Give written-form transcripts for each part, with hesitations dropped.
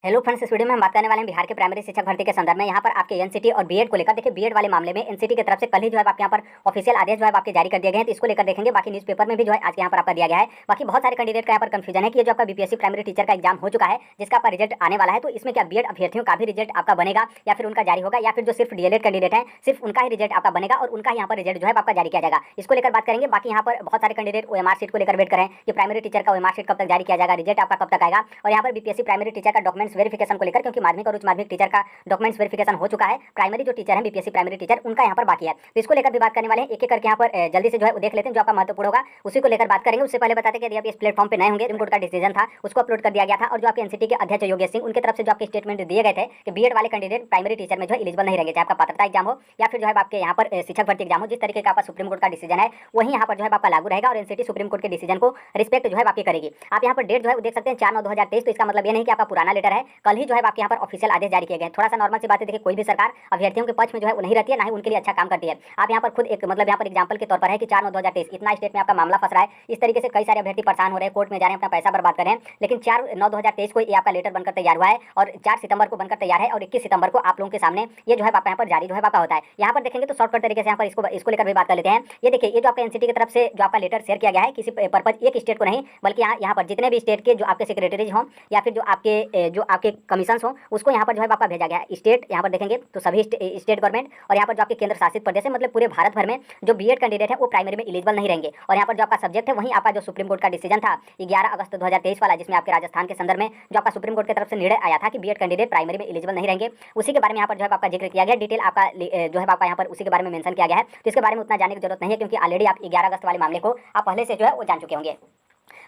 Hello friends, इस video में हम बात करने वाले हैं बिहार के प्राइमरी शिक्षक भर्ती के संदर्भ में। यहाँ पर आपके एनसीटी और बीएड को लेकर देखिए, बीएड वाले मामले में एनसीटी की तरफ से कल ही जो है आपके यहाँ पर ऑफिशियल आदेश जो है आपके जारी कर दिए गए हैं, तो इसको लेकर देखेंगे। बाकी न्यूज़पेपर में भी जो है आज यहाँ पर आपका दिया गया है। बाकी बहुत सारे कैंडिडेट का यहाँ पर कंफ्यूजन है कि ये जो आपका बीपीएससी प्राइमरी टीचर का एग्जाम हो चुका है, जिसका आपका रिजल्ट आने वाला है, तो इसमें क्या बीएड अभ्यर्थियों का भी रिजल्ट आपका बनेगा या फिर उनका जारी होगा, या फिर जो सिर्फ डीएलएड कैंडिडेट है सिर्फ उनका ही रिजल्ट आपका बनेगा और उनका यहाँ पर रिजल्ट जो है आपका जारी किया जाएगा। इसको लेकर बात करेंगे। बाकी यहाँ पर बहुत सारे कैंडिडेट ओएमआर शीट को लेकर वेट करें कि प्राइमरी टीचर का ओएमआर शीट कब तक जारी किया जाएगा, रिजल्ट आपका कब तक आएगा। और यहाँ पर बीपीएससी प्राइमरी टीचर का डॉक्यूमेंट्स वेरिफिकेशन को लेकर, क्योंकि माध्यमिक और उच्च माध्यमिक टीचर का डॉक्यूमेंट्स वेरिफिकेशन हो चुका है, प्राइमरी जो टीचर है बीपीएससी प्राइमरी टीचर उनका यहाँ पर बाकी है, तो इसको लेकर भी बात करने वाले हैं। एक एक करके यहाँ पर जल्दी से जो है वो देख लेते हैं, जो आपका महत्वपूर्ण होगा उसी को लेकर बात करेंगे। उससे पहले बताते हैं कि यदि आप इस प्लेटफॉर्म पे नए होंगे, सुप्रीम कोर्ट का डिसीजन था उसको अपलोड कर दिया गया था, और जो आपके एनसीटी के अध्यक्ष योगेश सिंह उनकी तरफ से जो आपके स्टेटमेंट दिए गए थे कि बीएड वाले कैंडिडेट प्राइमरी टीचर में जो है एलिजिबल नहीं रहेंगे, चाहे आपका पात्रता एग्जाम हो या फिर जो है आपके यहाँ पर शिक्षक भर्ती एग्जाम हो। जिस तरीके का आपका सुप्रीम कोर्ट का डिसीजन है वही यहाँ पर जो है आपका लागू रहेगा, और एनसीटी सुप्रीम कोर्ट के डिसीजन को रिस्पेक्ट जो है आपकी करेगी। आप यहाँ पर डेट जो है देख सकते हैं 4/9/2023, तो इसका मतलब ये नहीं कि आपका पुराना लेटर है, कल ही जो है आपके यहाँ पर ऑफिशियल आदेश जारी किए गए। थोड़ा सा नॉर्मल सी बात है, देखिए कोई भी सरकार अभ्यर्थियों के पक्ष में जो है वो नहीं रहती है, ना ही उनके लिए अच्छा काम करती है। आप यहाँ पर खुद एक मतलब यहाँ पर एग्जाम्पल के तौर पर है कि 4/9/2023 इतना स्टेट में आपका मामला फंस रहा है, इस तरीके से कई सारे अभ्यर्थी परेशान हो रहे हैं, कोर्ट में जा रहे हैं, अपना पैसा बर्बाद कर रहे हैं, लेकिन 4/9/2023 को ये आपका लेटर बनकर तैयार हुआ है और 4 सितंबर को बनकर तैयार है, और 21 सितंबर को आप लोगों के सामने ये जो है आपका यहाँ पर जारी जो है आपका होता है। यहाँ पर देखेंगे तो शॉर्टकट तरीके से यहाँ पर इसको लेकर भी बात कर लेते हैं। ये देखिए, ये जो आपका एनसीटी की तरफ से जो आपका लेटर शेयर किया गया है, किसी पर्पज एक स्टेट को नहीं बल्कि यहाँ पर जितने भी स्टेट के जो आपके सेक्रेटरीज हों या फिर जो आपके कमीशन हों उसको यहाँ पर जो है आपका भेजा गया है। स्टेट यहाँ पर देखेंगे तो सभी स्टेट गवर्नमेंट और यहाँ पर जो आपके केंद्र शासित प्रदेश है, मतलब पूरे भारत भर में जो बीएड कैंडिडेट है वो प्राइमरी में एलिजिबल नहीं रहेंगे। और यहाँ पर जो आपका सब्जेक्ट है वहीं आपका जो सुप्रीम कोर्ट का डिसीजन था 11 अगस्त 2023 वाला, जिसमें आपके राजस्थान के संदर्भ में जो आपका सुप्रीम कोर्ट की तरफ से निर्णय आया था कि बीएड कैंडिडेट प्राइमरी में एलिजिबल नहीं रहेंगे, उसी के बारे में यहाँ पर जो है आपका जिक्र किया गया, डिटेल आपका जो है आपका यहाँ पर उसी के बारे में मेंशन किया गया है। तो इसके बारे में उतना जानने की जरूरत नहीं है, क्योंकि ऑलरेडी आप 11 अगस्त वाले मामले को आप पहले से जो है वो जान चुके होंगे।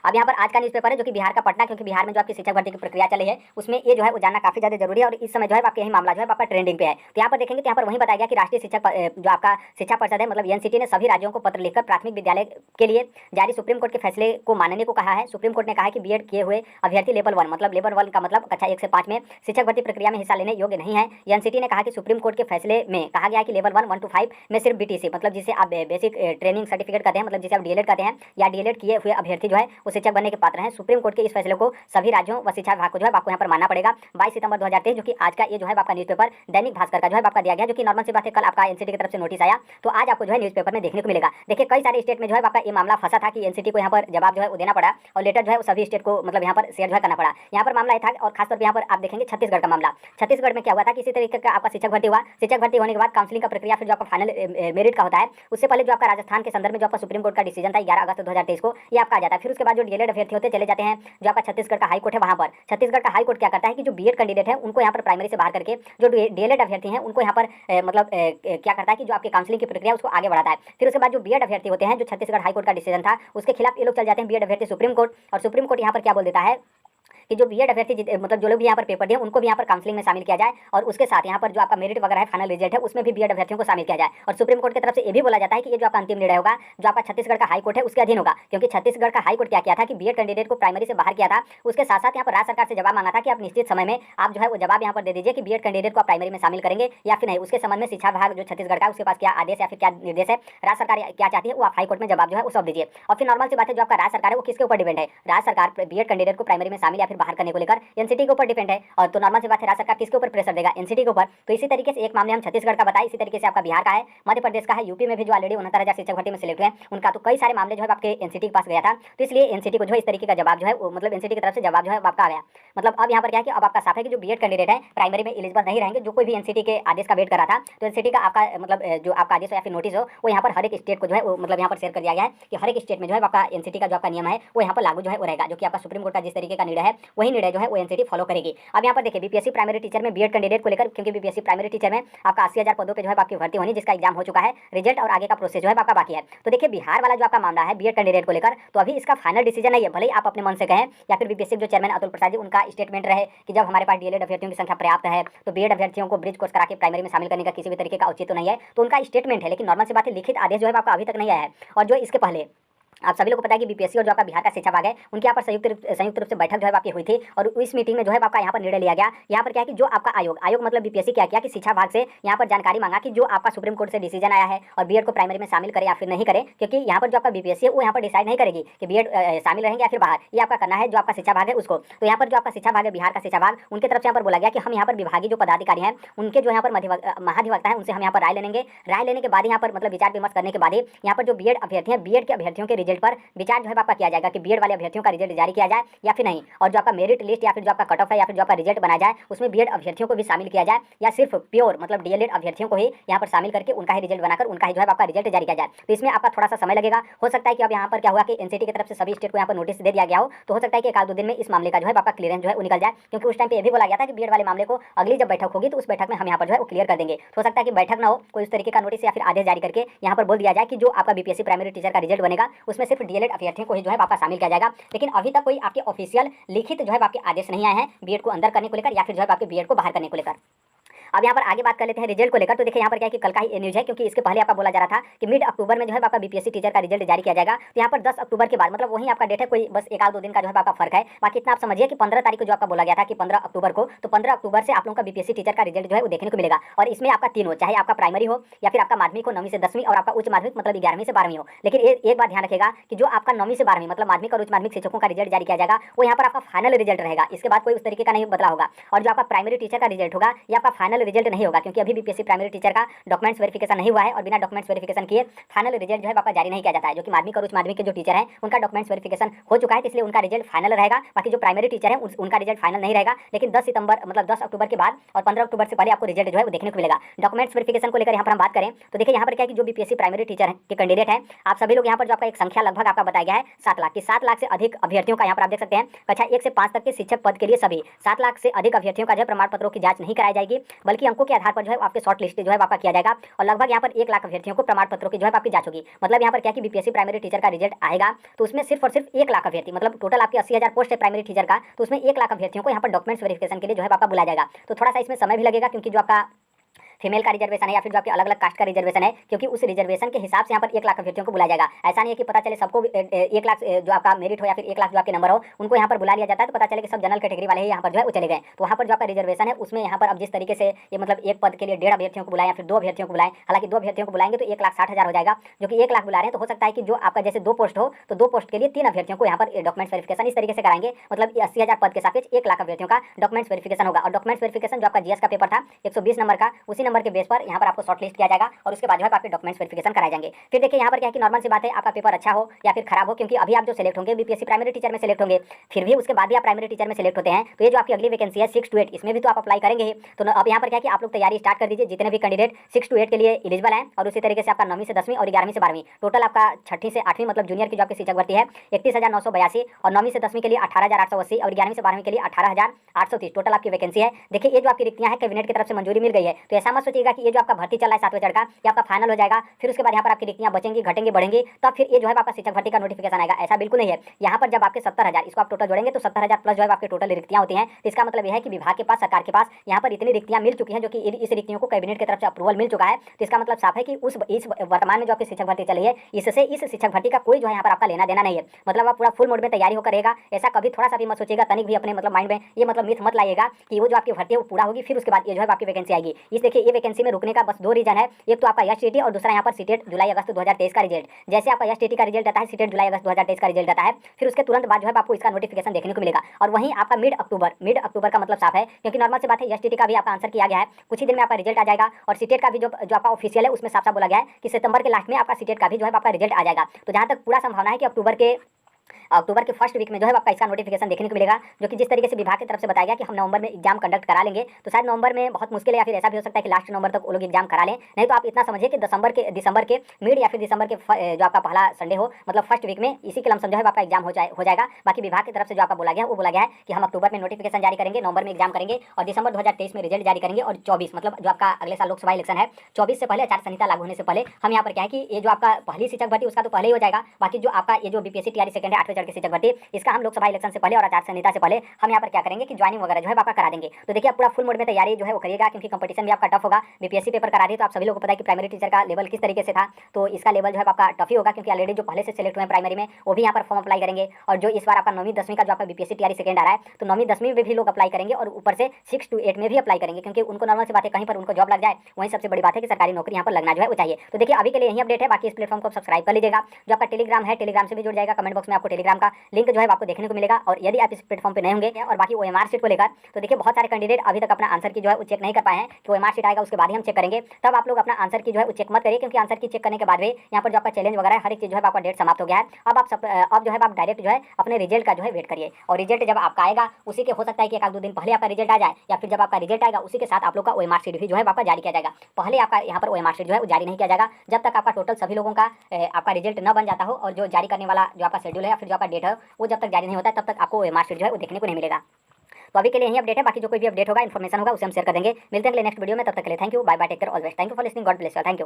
अब यहाँ पर आज का न्यूज़पेपर है जो कि बिहार का पटना, क्योंकि बिहार में जो आपकी शिक्षक भर्ती की प्रक्रिया चली है उसमें ये जो है वो जानना काफी ज्यादा जरूरी है, और इस समय जो है आपके यही मामला जो है आपका ट्रेंडिंग पे है। तो यहाँ पर देखेंगे तो यहाँ पर वही बताया गया कि राष्ट्रीय शिक्षक जो आपका शिक्षा परिषद है मतलब एनसीटी ने सभी राज्यों को पत्र लिखकर प्राथमिक विद्यालय के लिए जारी सुप्रीम कोर्ट के फैसले को मानने को कहा है। सुप्रीम कोर्ट ने कहा है कि बीएड किए हुए अभ्यर्थी लेवल 1 मतलब लेवल 1 का मतलब कक्षा 1 से 5 में शिक्षक भर्ती प्रक्रिया में हिस्सा लेने योग्य नहीं है। एनसीटी ने कहा कि सुप्रीम कोर्ट के फैसले में कहा गया है कि लेवल 1 to 5 में सिर्फ बीटीसी मतलब जिसे आप बेसिक ट्रेनिंग सर्टिफिकेट कहते हैं, मतलब जिसे आप डीएलएड कहते हैं, या डीएलएड किए हुए अभ्यर्थी जो है वो शिक्षक बनने के पात्र हैं। सुप्रीम कोर्ट के इस फैसले को सभी राज्यों व शिक्षा विभाग को जो है आपको यहाँ पर मानना पड़ेगा। 22 सितंबर 2023 जो कि आज का ये जो है आपका न्यूज़पेपर दैनिक भास्कर का जो है आपका दिया गया, जो कि नॉर्मल सी बात है, कल आपका एनसीटी की तरफ से नोटिस आया तो आज आपको जो है न्यूज़पेपर में देखने को मिलेगा। देखिए कई सारे स्टेट में जो है आपका ये मामला फंसा था कि एनसीटी को यहाँ पर जवाब जो है वो देना पड़ा, और लेटर जो है सभी स्टेट को मतलब यहाँ पर शेयर जो है करना पड़ा। यहाँ पर मामला था, और खासतौर पर यहाँ पर आप देखेंगे छत्तीसगढ़ का मामला। छत्तीसगढ़ में क्या हुआ था कि इसी तरीके का आपका शिक्षक भर्ती हुआ, शिक्षक भर्ती होने के बाद काउंसलिंग का प्रक्रिया फिर जो आपका फाइनल मेरिट का होता है, उससे पहले जो आपका राजस्थान के संदर्भ में जो आपका सुप्रीम कोर्ट का डिसीजन था 11 अगस्त 2023 को ये आपका आ जाता है। फिर उसके बाद जो डीएलएड अभ्यर्थी होते चले जाते हैं जो आपका छत्तीसगढ़ का हाई कोर्ट है, वहां पर छत्तीसगढ़ का हाई कोर्ट क्या करता है कि जो बीएड कैंडिडेट है उनको यहाँ पर प्राइमरी से बाहर करके जो डीएलएड अभ्यर्थी हैं उनको यहाँ पर क्या करता है कि जो आपके काउंसलिंग की प्रक्रिया उसको आगे बढ़ाता है। फिर उसके बाद जो बीएड अभ्यर्थी होते हैं, जो छत्तीसगढ़ हाई कोर्ट का डिसीजन था उसके खिलाफ ये लोग चल जाते हैं बीएड अभ्यर्थी सुप्रीम कोर्ट, और सुप्रीम कोर्ट यहाँ पर क्या बोल देता है कि जो बीएड अभ्यर्थी मतलब जो लोग भी यहाँ पर पेपर दिए उनको भी यहाँ पर काउंसलिंग में शामिल किया जाए, और उसके साथ यहाँ पर जो आपका मेरिट वगैरह है फाइनल रिजल्ट है उसमें भी बीएड अभ्यर्थियों को शामिल किया जाए। और सुप्रीम कोर्ट की तरफ से ये भी बोला जाता है कि ये जो आपका अंतिम निर्णय होगा जो आपका छत्तीसगढ़ का हाई कोर्ट है उसके अधीन होगा, क्योंकि छत्तीसगढ़ का हाई कोर्ट क्या किया था कि बीएड कैंडिडेट को प्राइमरी से बाहर किया था, उसके साथ साथ यहाँ पर राज्य सरकार से जवाब मांगा था कि आप निश्चित समय में आप जो है वो जवाब यहाँ पर दे दीजिए कि बीएड कैंडिडेट को आप प्राइमरी में शामिल करेंगे या फिर नहीं। उसके संबंध में शिक्षा विभाग जो छत्तीसगढ़ का उसके पास क्या आदेश या फिर क्या निर्देश है, राज्य सरकार क्या चाहती है वो आप हाई कोर्ट में जवाब जो है वो सब दीजिए। और फिर नॉर्मल सी बात है, जो आपका राज्य सरकार है वो किसके ऊपर डिपेंड है, राज्य सरकार बीएड कैंडिडेट को प्राइमरी में शामिल या फिर बाहर करने को लेकर एनसीटी के ऊपर डिपेंड है। और तो नॉर्मल सी बात है, राज्य सरकार किसके ऊपर प्रेशर देगा, एनसीटी के ऊपर। तो इसी तरीके से एक मामले हम छत्तीसगढ़ का बताया, इसी तरीके से आपका बिहार का है, मध्य प्रदेश का है, यूपी में भी जो ऑलरेडी 69,000 शिक्षक भर्ती में सिलेक्ट हुए हैं उनका, तो कई सारे मामले जो है आपके एनसीटी के पास गया था। तो इसलिए एनसीटी को जो है इस तरीके का जवाब जो है मतलब एनसीटी की तरफ से जवाब जो है आपका आ गया। मतलब अब यहाँ पर क्या है कि अब आपका साफ है कि जो बीएड कैंडिडेट है प्राइमरी में एलिजिबल नहीं रहेंगे। जो कोई भी एनसीटी के आदेश का वेट कर रहा था, तो एनसीटी का आपका मतलब जो आपका आदेश हो या फिर नोटिस हो वो यहाँ पर हर एक स्टेट को जो है मतलब यहाँ पर शेयर कर दिया गया है कि हर एक स्टेट में जो है आपका एनसीटी का जो आपका नियम है वो यहाँ पर लागू जो है वो रहेगा, जो कि आपका सुप्रीम कोर्ट का जिस तरीके का निर्णय है वही निर्णय जो है वो एनसीटी फॉलो करेगी। अब यहाँ पर देखिए बीपीएससी प्राइमरी टीचर में बीएड कैंडिडेट को लेकर, क्योंकि बीपीएससी प्राइमरी टीचर में आपका 80,000 पदों पे जो है आपकी भर्ती होनी, जिसका एग्जाम हो चुका है, रिजल्ट और आगे का प्रोसेस जो है आपका बाकी है। तो देखिए बिहार वाला जो आपका मामला है बीएड कैंडिडेट को लेकर, तो अभी इसका फाइनल डिसीजन नहीं है, भले ही आप अपने मन से कहें या फिर बीपीएससी जो चेयरमैन अतुल प्रसाद जी उनका स्टेटमेंट रहे कि जब हमारे पास डीएलएड अभ्यर्थियों की संख्या पर्याप्त है तो बीएड अभ्यर्थियों को ब्रिज कोर्स करा के प्राइमरी में शामिल करने का किसी भी तरीके का औचित्य नहीं है, तो उनका स्टेटमेंट है। लेकिन नॉर्मल सी बात है, लिखित आदेश जो है आपका अभी तक नहीं आया है। और जो इसके पहले आप सभी लोग को पता है कि बीपीएससी और जो आपका बिहार का शिक्षा विभाग है उनके यहाँ पर संयुक्त रूप से बैठक जो है आपकी हुई थी और इस मीटिंग में जो है आपका यहाँ पर निर्णय लिया गया। यहाँ पर क्या है कि जो आपका आयोग मतलब बीपीएससी क्या किया कि शिक्षा विभाग से यहाँ पर जानकारी मांगा कि जो आपका सुप्रीम कोर्ट से डिसीजन आया है और बीएड को प्राइमरी में शामिल करे या फिर नहीं करे, क्योंकि यहाँ पर जो आपका बीपीएससी है वो यहाँ पर डिसाइड नहीं करेगी कि बीएड शामिल रहेंगे या फिर बाहर, ये आपका करना है जो आपका शिक्षा विभाग है उसको। तो यहाँ पर जो आपका शिक्षा विभाग है बिहार का शिक्षा विभाग, उनकी तरफ से यहाँ पर बोला गया कि हम यहाँ पर विभागीय जो पदाधिकारी हैं उनके जो यहाँ पर महाधिवक्ता है उनसे हम यहाँ पर राय लेंगे। राय लेने के बाद यहाँ पर मतलब विचार विमर्श करने के बाद यहाँ पर जो बीएड अभ्यर्थी हैं बीएड के अभ्यर्थियों के रिजल्ट पर विचार जो है आपका किया जाएगा कि बीएड वाले अभ्यर्थियों का रिजल्ट जारी किया जाए या फिर नहीं, और जो आपका मेरिट लिस्ट या फिर जो आपका कट ऑफ है या फिर जो आपका रिजल्ट बनाया जाए उसमें बीएड अभ्यर्थियों को भी शामिल किया जाए या सिर्फ प्योर मतलब डीएलएड अभ्यर्थियों को ही यहाँ पर शामिल करके उनका ही रिजल्ट बनाकर उनका ही जो है आपका रिजल्ट जारी किया जाए। तो इसमें आपका थोड़ा सा समय लगेगा। हो सकता है कि अब यहाँ पर क्या हुआ कि एनसीटी की तरफ से सभी स्टेट को यहाँ पर नोटिस दे दिया गया हो, तो हो सकता है कि 1-2 दिन में इस मामले का जो है आपका क्लियरेंस जो है वो निकल जाए, क्योंकि उस टाइम पे ये भी बोला गया था कि बीएड वाले मामले को अगली जब बैठक होगी तो उस बैठक में हम यहाँ पर जो है वो क्लियर कर देंगे। तो हो सकता है कि बैठक ना हो, कोई इस तरीके का नोटिस या फिर आदेश जारी करके यहाँ पर बोल दिया जाए कि जो आपका बीपीएससी प्राइमरी टीचर का रिजल्ट बनेगा उसमें सिर्फ डीएलएड अभ्यर्थियों को ही जो है आपका शामिल किया जाएगा। लेकिन अभी तक कोई आपके ऑफिशियल लिखित जो है आपके आदेश नहीं आए हैं बीएड को अंदर करने को लेकर या फिर जो है आपके बीएड को बाहर करने को लेकर। अब यहाँ पर आगे बात कर लेते हैं रिजल्ट को लेकर। तो देखिए यहाँ पर क्या है कि कल का ही न्यूज़ है, क्योंकि इसके पहले आपका बोला जा रहा था कि मिड अक्टूबर में जो है आपका बीपीएससी टीचर का रिजल्ट जारी किया जाएगा। तो यहाँ पर 10 अक्टूबर के बाद मतलब वही आपका डेट है, कोई बस 1-2 दिन का जो है आपका फर्क है। बाकी इतना आप समझिए कि 15 तारीख को जो आपका बोला गया था कि 15 अक्टूबर को, तो 15 अक्टूबर से आप लोगों का बीपीएससी टीचर का रिजल्ट जो है वो देखने को मिलेगा। और इसमें आपका 3 हो, चाहे आपका प्राइमरी हो या फिर आपका माध्यमिक हो 9वीं से 10वीं और आपका उच्च माध्यमिक मतलब 11वीं से 12वीं हो। लेकिन एक बात ध्यान रखेगा कि जो आपका 9वीं से 12वीं मतलब माध्यमिक और उच्च माध्यमिक शिक्षकों का रिजल्ट जारी किया जाएगा वो यहाँ पर आपका फाइनल रिजल्ट रहेगा, इसके बाद कोई उस तरीके का नहीं बदला होगा। और जो आपका प्राइमरी टीचर का रिजल्ट होगा ये आपका फाइनल रिजल्ट नहीं होगा, क्योंकि अभी बीपीएससी प्राइमरी टीचर का डॉक्यूमेंट्स वेरिफिकेशन नहीं हुआ है और बिना डॉक्यूमेंट्स वेरिफिकेशन किए फाइनल रिजल्ट जो है आपका जारी नहीं किया जाता है। जो कि माध्यमिक और उच्च माध्यमिक के जो टीचर हैं उनका डॉक्यूमेंट्स वेरिफिकेशन हो चुका है, इसलिए उनका रिजल्ट फाइनल रहेगा। बाकी जो प्राइमरी टीचर है उनका रिजल्ट फाइनल नहीं रहेगा, लेकिन 10 सितंबर मतलब 10 अक्टूबर के बाद और 15 अक्टूबर से पहले आपको रिजल्ट जो है वो देखने को मिलेगा। डॉक्यूमेंट्स वेरिफिकेशन को लेकर यहाँ पर हम बात करें तो देखिए यहाँ पर क्या है कि जो बीपीएससी प्राइमरी टीचर के कैंडिडेट हैं आप सभी लोग यहाँ पर जो आपका एक संख्या लगभग आपका बताया गया है 7 लाख की, 7 लाख से अधिक अभ्यर्थियों का यहाँ पर आप देख सकते हैं कक्षा 1 से 5 तक के शिक्षक पद के लिए सभी 7 लाख से अधिक अभ्यर्थियों का जो है प्रमाण पत्रों की जांच नहीं कराई जाएगी, बल्कि अंकों के आधार पर जो है आपके शॉर्ट लिस्ट जो है आपका किया जाएगा। और लगभग यहाँ पर 1 लाख अभ्यर्थियों को प्रमाण पत्रों की जो है आपकी जांच होगी। मतलब यहाँ पर क्या कि बीपीएससी प्राइमरी टीचर का रिजल्ट आएगा तो उसमें सिर्फ और सिर्फ 1 लाख अभ्यर्थी मतलब टोटल आपके 80,000 पोस्ट है प्राइमरी टीचर का, तो उसमें 1 लाख अभ्यर्थियों को यहाँ पर डॉक्यूमेंट्स वेरिफिकेशन के लिए जो है आपका बुलाया जाएगा। तो थोड़ा सा इसमें समय भी लगेगा, क्योंकि जो आपका फीमेल का रिजर्वेशन है या फिर जो आपके अलग अलग कास्ट का रिजर्वेशन है, क्योंकि उस रिजर्वेशन के हिसाब से यहाँ पर 1 लाख अभ्यर्थियों को बुलाया जाएगा। ऐसा नहीं है कि पता चले सबको 1 लाख जो आपका मेरिट हो या फिर 1 लाख जो आपके नंबर हो उनको यहाँ पर बुला लिया जाता है, तो पता चले कि सब जनरल कैटेगरी वाले ही यहाँ पर जो है वो चले गए। तो वहाँ पर जो आपका रिजर्वेशन है उसमें यहाँ पर अब जिस तरीके से ये मतलब एक पद के लिए 1.5 अभ्यर्थियों को बुलाएं या फिर 2 अभ्यर्थियों को बुलाएं, हालांकि 2 अभ्यर्थियों को बुलाएंगे तो 1,60,000 हो जाएगा, जो कि 1 लाख बुला रहे हैं। तो हो सकता है कि जो आपका जैसे 2 पोस्ट हो तो 2 पोस्ट के लिए 3 अभ्यर्थियों को यहाँ पर डॉक्यूमेंट्स वेरिफिकेशन इस तरीके से कराएंगे। मतलब 80,000 पद के सापेक्ष 1 लाख अभ्यर्थियों का डॉक्यूमेंट्स वेरिफिकेशन होगा। और डॉक्यूमेंट्स वेरिफिकेशन जो आपका जीएस का पेपर था 120 नंबर का, उसी नंबर के बेस पर यहाँ पर आपको शॉर्ट लिस्ट किया जाएगा और उसके बाद जो है आपके डॉक्यूमेंट्स वेरिफिकेशन कराए जाएंगे। फिर देखिए यहाँ पर क्या है कि नॉर्मल सी बात है, आपका पेपर अच्छा हो या फिर खराब हो, क्योंकि अभी आप जो सिलेक्ट होंगे बीपीएससी प्राइमरी टीचर में सिलेक्ट होंगे, फिर भी उसके बाद भी आप प्राइमरी टीचर में सिलेक्ट होते हैं तो ये जो आपकी अगली वैकेंसी है 6 to 8 इसमें भी तो आप अप्लाई करेंगे। तो अब यहाँ पर क्या है कि आप लोग तैयारी स्टार्ट कर दीजिए, जितने भी कैंडिडेट 6 to 8 के लिए एलिजिबल हैं। और उसी तरीके से आपका 9वीं से 10वीं और 11वीं से 12वीं टोटल आपका 6ठी से 8वीं मतलब जूनियर की जो आपकी शिक्षक भर्ती है 31,982 और 9वीं से 10वीं के लिए 18,880 और 11वीं से 12वीं के लिए 18,830 टोटल आपकी वैकेंसी है। देखिए ये जो आपकी रिक्तियां हैं कैबिनेट की तरफ से मंजूरी मिल गई है, तो ऐसा मत सोचिएगा कि ये जो आपका भर्ती चल रहा है 7वें चढ़ का ये आपका फाइनल हो जाएगा, फिर उसके बाद यहाँ पर आपकी रिक्तियां बचेंगी घटेंगी बढ़ेंगी तब फिर ये जो है आपका शिक्षक भर्ती का नोटिफिकेशन आएगा। ऐसा बिल्कुल नहीं है। यहाँ पर जब आपके 70,000 इसको आप टोटल जोड़ेंगे तो 70,000 प्लस जो है आपके टोटल रिक्तियां होती हैं। तो इसका मतलब यह है कि विभाग के पास सरकार के पास यहाँ पर इतनी रिक्तियां मिल चुकी हैं, जो कि इस रिक्तियों को कैबिनेट की तरफ से अप्रूवल मिल चुका है। तो इसका मतलब साफ है कि इस वर्तमान में जो आपकी शिक्षक भर्ती चली है इससे इस शिक्षक भर्ती का कोई जो है यहाँ पर आपका लेना देना नहीं है। मतलब आप पूरा फुल मोड में तैयारी होकर रहेगा। ऐसा कभी थोड़ा सा भी मत सोचिएगा, तनिक भी अपने मतलब माइंड में ये मतलब मिथ मत लाइएगा कि वो जो आपकी भर्ती है वो पूरा होगी फिर उसके बाद ये जो है आपकी वैकेंसी आएगी। इस देखिए ये वैकेंसी में रुकने का बस 2 रीजन है, एक तो आपका एसटीटी और दूसरा यहाँ पर सीटेट जुलाई अगस्त 2023 का रिजल्ट। जैसे आपका एसटीटी का रिजल्ट आता है, सीटेट जुलाई अगस्त 2023 का रिजल्ट आता है, फिर उसके तुरंत बाद जो है आपको इसका नोटिफिकेशन देखने को मिलेगा। और वहीं आपका मिड अक्टूबर का मतलब साफ है, क्योंकि नॉर्मल से बात है एसटीटी का भी आपका आंसर किया गया है, कुछ ही दिन में आपका रिजल्ट आ जाएगा। और सीटेट का भी जो आपका ऑफिशियल है उसमें साफ साफ बोला गया है कि सितंबर के लास्ट में आपका सीटेट का भी जो है आपका रिजल्ट आ जाएगा। तो जहाँ तक पूरा संभावना है कि अक्टूबर के फर्स्ट वीक में जो है आपका इसका नोटिफिकेशन देखने को मिलेगा, जो कि जिस तरीके से विभाग की तरफ से बताया गया कि हम नवंबर में एग्जाम कंडक्ट करा लेंगे, तो शायद नवंबर में बहुत मुश्किल है या फिर ऐसा भी हो सकता है कि लास्ट नवंबर तक वो लोग एग्जाम करा लें। नहीं तो आप इतना समझिए कि दिसंबर के मिड या फिर दिसंबर के जो आपका पहला संडे हो मतलब फर्स्ट वीक में इसी के लमसम जो है आपका एग्जाम हो जाएगा। बाकी विभाग की तरफ से जो आपका बोला गया वो बोला गया है कि हम अक्टूबर में नोटिफिकेशन जारी करेंगे, नवंबर में एग्जाम करेंगे और दिसंबर 2023 में रिजल्ट जारी करेंगे। और 24 मतलब जो आपका अगले साल लोकसभा इलेक्शन है 24 से पहले आचार संहिता लागू होने से पहले हम यहाँ पर क्या है कि ये जो आपका पहली शिक्षक भर्ती उसका तो पहले ही हो जाएगा। बाकी जो आपका ये जो बीपीएससी टीआरई सेकंड जाएंगे 8वें चरण की शिक्षक भर्ती। इसका हम लोकसभा इलेक्शन से पहले और आचार संहिता से पहले हम यहाँ पर क्या करेंगे कि ज्वाइनिंग वगैरह जो है आपका करा देंगे। तो देखिए आप पूरा फुल मोड में तैयारी जो है वो करिएगा, क्योंकि कंपटीशन भी आपका टफ होगा। बीपीएससी पेपर करा रही है तो आप सभी लोगों को पता है कि प्राइमरी टीचर का लेवल किस तरीके से था, तो इसका लेवल जो है आपका टफ ही होगा, क्योंकि ऑलरेडी जो पहले से सेलेक्ट हुए हैं प्राइमरी में वो भी यहाँ पर फॉर्म अप्लाई करेंगे। और जो इस बार आपका 9वीं 10वीं का जो आपका बीपीएससी टीआरई सेकंड आ रहा है, तो 9वीं 10वीं में भी लोग अप्लाई करेंगे और ऊपर से 6 to 8 में भी अप्लाई करेंगे, क्योंकि उनको नॉर्मल सी बात है कहीं पर उनको जॉब लग जाए, वहीं सबसे बड़ी बात है कि सरकारी नौकरी यहाँ पर लगना जो है वो चाहिए। तो देखिए अभी के लिए यही अपडेट है, बाकी इस प्लेटफॉर्म को सब्सक्राइब कर लीजिएगा। जो आपका टेलीग्राम है, टेलीग्राम से भी जुड़ जाएगा, कमेंट बॉक्स में आपको टेलीग्राम का लिंक जो है आपको देखने को मिलेगा। और यदि आप इस प्लेटफॉर्म पे नए होंगे और बाकी ओएमआर सीट को लेकर, तो देखिए बहुत सारे कैंडिडेट अभी तक अपना आंसर की जो है वो चेक नहीं कर पाए हैं कि ओएमआर सीट आएगा उसके बाद ही हम चेक करेंगे। तब आप लोग अपना आंसर की जो है वो चेक मत करिए, क्योंकि आंसर की चेक करने के बाद भी यहाँ पर जो आपका चैलेंज वगैरह हर एक चीज जो है आपका डेट समाप्त हो गया है। अब जो है आप डायरेक्ट जो है अपने रिजल्ट का जो है वेट करिए, और रिजल्ट जब आपका आएगा उसी के हो सकता है कि 1-2 दिन पहले आपका रिजल्ट आ जाए, या फिर जब आपका रिजल्ट आएगा उसी के साथ आप लोग का ओएमआर सीट भी जो है आपका जारी किया जाएगा। पहले आपका यहाँ पर ओएमआर सीट जो है वो जारी नहीं किया जाएगा जब तक आपका टोटल सभी लोगों का आपका रिजल्ट न बन जाता हो, और जो जारी करने वाला जो आपका शेड्यूल है या फिर जो आपका डेट है वो जब तक जारी नहीं होता है तब तक आपको ओएमआर सीट जो है वो देखने को नहीं मिलेगा। तो अभी के लिए यही अपडेट है, बाकी जो कोई भी अपडेट होगा, इन्फॉर्मेशन होगा उसे हम शेयर कर देंगे। मिलते हैं अगले नेक्स्ट वीडियो में, तब तक के लिए thank you, bye bye, take care, all best, thank you for listening, God bless you, thank you.